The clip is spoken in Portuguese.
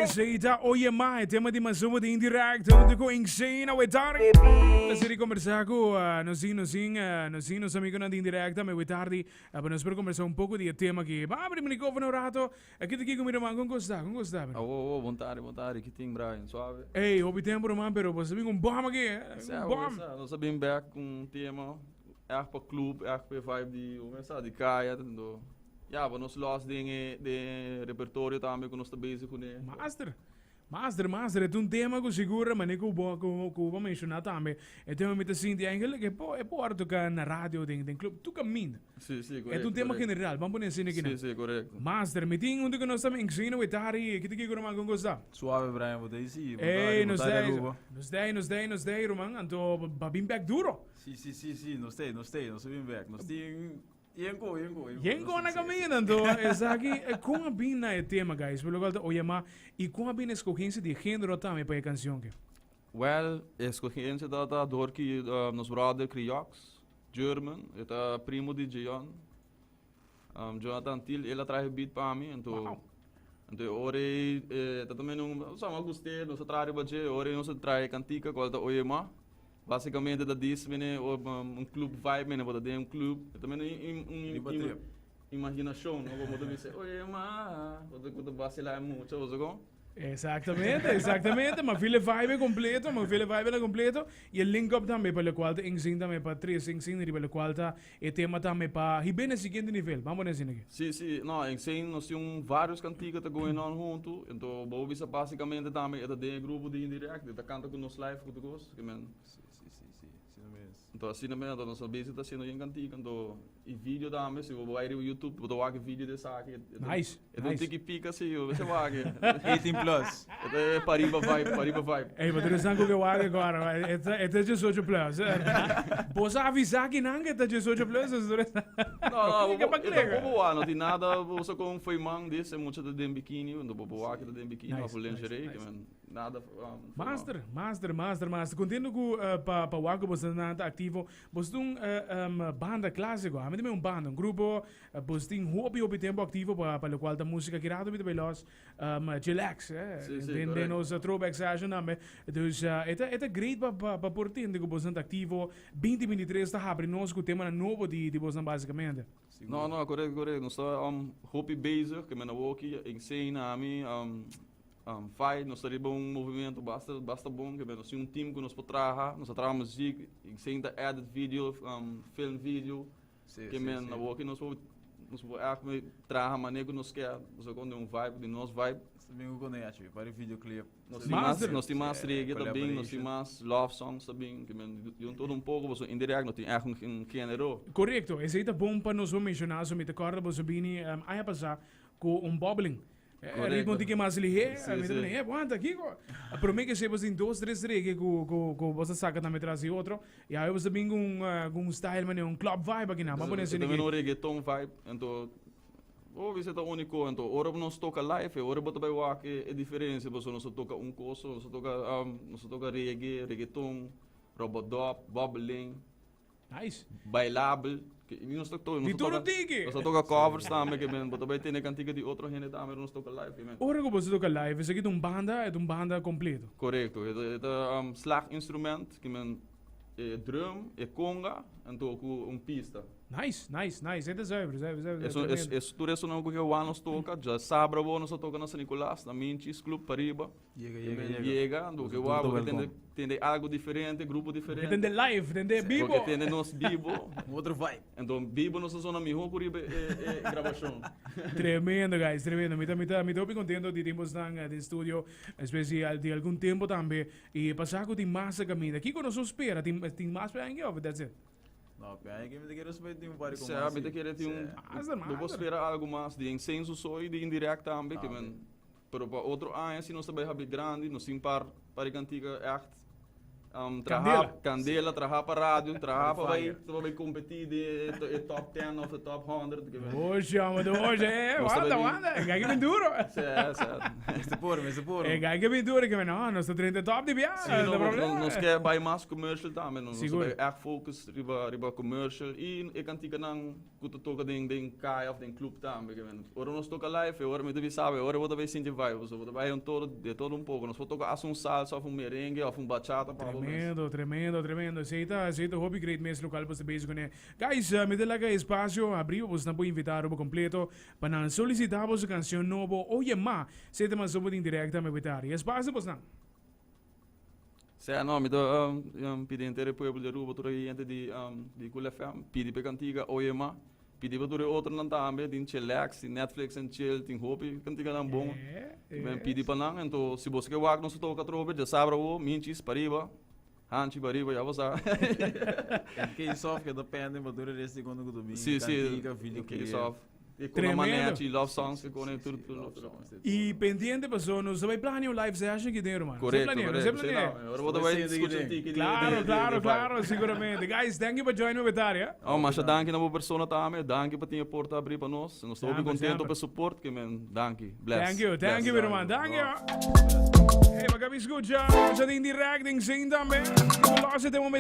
Zeita, oye ma, tema di masuma di indirect, onde ko INKSANE na wetardi. Lasiri conversar com nos amigos na indirect, me wetardi, para nós per conversar um pouco de tema que, abri me no rato, aqui te com meu com gostar. Vontade, que tem Brian, suave. Ei, houve tempo man, pero você vem com bom aqui, bom. Nós sabemos back com tema, para clube, para vibe de caia, ja, we ons last dingen, de repertório também que nós estamos bezig com ele. Master, é um tema que segura, mas nem que eu vou mencionar também. É um tema que assim, eigenlijk, é por tocar na rádio, tem clube, tu caminha. Sim, correto. É um tema general, vamos pôr assim aqui. Sim, correto. Master, me tem onde que nós estamos ensinando, o etari, que te que eu não gosto. Suave, Brian, vou daí sim. Ei, nos dei, Roman, então, babim back duro. Sim, nos dei, nós vim back, nós tem... Yenko na caminho, então, exaki, como bem na tema, guys, pelo qual oye ma, e como bem a escolhência de gênero também para a canção que? Well, a escolhência da door que nos brother Criox, German, é primo de John, Jonathan Till, ele traz beat para mim, então ore, também não, só uma gostei, não se traz budget, ore não se traz cantica, qual tá oye ma. Basicamente da disso, clube vibe, vou dar clube, também imaginação, não vou dizer, oi, mas vou vacilar muito, você Exatamente, mas filha vibe completo, e o link up também para o qual INKSANE também para 3 INKSANE para o qual o tema também para e bem no seguinte nível, vamos nesse aqui. Sim, não, INKSANE nós temos vários cantigas que going on junto, então vou ver basicamente também é de grupo de indirect, da canta com nos live com os que men. Então assim mesmo, nós sabemos está sendo em cantiga, então e vídeo também, se eu vou ir no YouTube, vou ver vídeo dessa aqui. Nice. É um tique pica se eu você vai aqui. 18+. É pariba vibe. Ei, mas interessante que eu hago agora, é 18 plus. Posso avisar que não é 18 plus? Não tem nada, você como foi man desse, muito de biquíni, não vou aqui de biquíni, ou lingerie, nada. Master. Contendo com para o Wago você não está ativo, você tem banda clássica, a mim também banda, grupo, você tem hobby tempo ativo para o qual a música que rádio muito veloz, chillax, tem nos throwback session também, então é great para por ti, que você está ativo, 2023 está abrindo nós com o tema novo de você basicamente. Não, correto, nós estamos hobby basic, que me na walkie, INKSANE a mim, faz, nós temos movimento basta bom, que nós temos time que nós podemos trabalhar música, INKSANE da edit vídeo, film vídeo, que na walkie nós podemos trabalhar maneira que nós quer, nós vamos vibe, de nosso vibe. Também conhece, para o videoclip. Nós temos mais reggae também, nós temos mais love songs também, que todo pouco, você indirect, nós temos um gênero. Correto, esse é bom para nós mencionar, se me te corda, você vem a passar com bubbling. Ritmo de que mais ele é, aguanta aqui. Para mim que se você tem 2, 3 reggae que você saca também traz outro, e aí você vem com style, um club vibe aqui, vamos nesse nível. Também reggaeton vibe, então você está único, então ora nós toca live, ora você vai ver a diferença, você nós toca coso, nós toca reggaeton, robot dub, bubbling. Nice. Bailável. Nós toca covers também, que você vai ter cantiga de outro gênero também, nós toca live. Ora que você toca live, isso aqui é uma banda completa. Correto, é slag instrument, que é drum, é conga, então com pista. Nice. É zuiver. Tudo isso não que o ano toca, já sabra nós toca na São Nicolás, na Minchis Club Pariba. Chega, do que o tem algo diferente, grupo diferente. Tem live, tem bibo. Porque tem nos bibo, outro vibe. Então bibo nós zona melhor por gravação. Tremendo, guys, tremendo. Me estou bem contente de termos no estúdio especial de algum tempo também e passar com massa caminho. Aqui quando nós espera, tem mais para ninguém, that's it. Não, que me quer respeitar um par de coisas. Sabe, quer ter não vou esperar algo mais de INKSANE só e de indirect também, que pero para outro ano se nós também have grande, nós sim para cantiga act, Candela, trabalhar para rádio, trabalhar para competir de top 10 of the top 100. Hoje, hoje, wanda, kijk bem duro. Este puro. Kijk bem duro, que não, nós estamos 30 top de bia. Nós quer buy mais commercial também, nós vai echt focus riba commercial e eu kan tika nang kuto toka den kai of den club também, ora nós toca live, ora me deve saber, ora vou também sentir vibe, so vou vai todo um pouco, nós vou tocar um salsa, ou um merengue, ou um bachata, Tremendo. Aceita hobby great mês local para base com guys, me dá lá espaço, abriu, você não pode invitar o completo para solicitar a canção novo, oye ma, se te mais sobre indirecta me invitar. Espaço você não. Se não, me dá pedir inteiro povo de rua, toda gente de Cool FM, pedir para cantiga oye ma, pedir para toda outra não também, tem chillax, Netflix and chill, tem hobby, cantiga não bom. Pedir para não, então se você quer walk não se toca trove, já sabe o minchis pariba. Hanchi bariba já você. Que só que depende do dura desse segundo domingo. Sim, vídeo só. E com a maneira de love songs que com tudo. E pendente passou, nós vai planear live session que tem, mano. Correto. Agora vou dar discutir. Claro, seguramente. Guys, thank you for joining me, Daria. Oh, mas danke na boa pessoa também, danke por ter a porta abrir para nós. Nós estamos contentes pelo suporte que men, danke. Bless. Thank you, irmão. Thank you. Hey, magami escucha, já tem direct em sim também. Nós temos